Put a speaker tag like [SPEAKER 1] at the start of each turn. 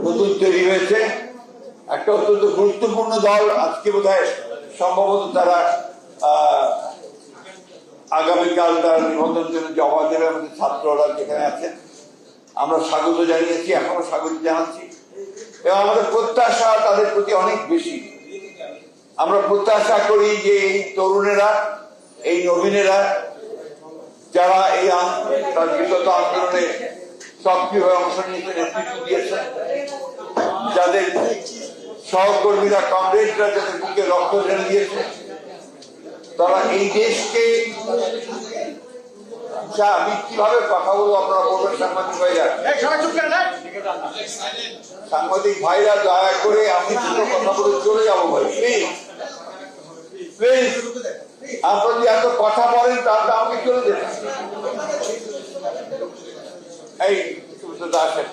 [SPEAKER 1] নতুন তৈরি হয়েছে একটা অত্যন্ত গুরুত্বপূর্ণ দল। আজকে বোধহয় সম্ভবত তারা আগামীকাল তারা নিবন্ধন জন্য জমা দেবে। আমাদের ছাত্ররা যেখানে আছেন আমরা স্বাগত জানিয়েছি, এখনো স্বাগত জানাচ্ছি এবং আমাদের প্রত্যাশা তাদের প্রতি অনেক বেশি। আমরা প্রত্যাশা করি যে এই তরুণেরা, এই নবীনেরা যারা এই বিগত আন্দোলনে সক্রিয়ভাবে অংশ নিয়েছে, নেতৃত্ব দিয়েছেন, যাদের সহকর্মীরা কমরেডরা যাদের বুকে রক্ত ঢেলে দিয়েছে, তারা এই দেশকে আমি কিভাবে কথা বলবো আপনারা বলবেন। সাংবাদিক ভাইরা দয়া করে আমি দুটো কথা বলে চলে যাবো ভাই, প্লিজ প্লিজ। আপনারা যদি এত কথা বলেন তাহলে আমাকে চলে যেতে। এই আসেন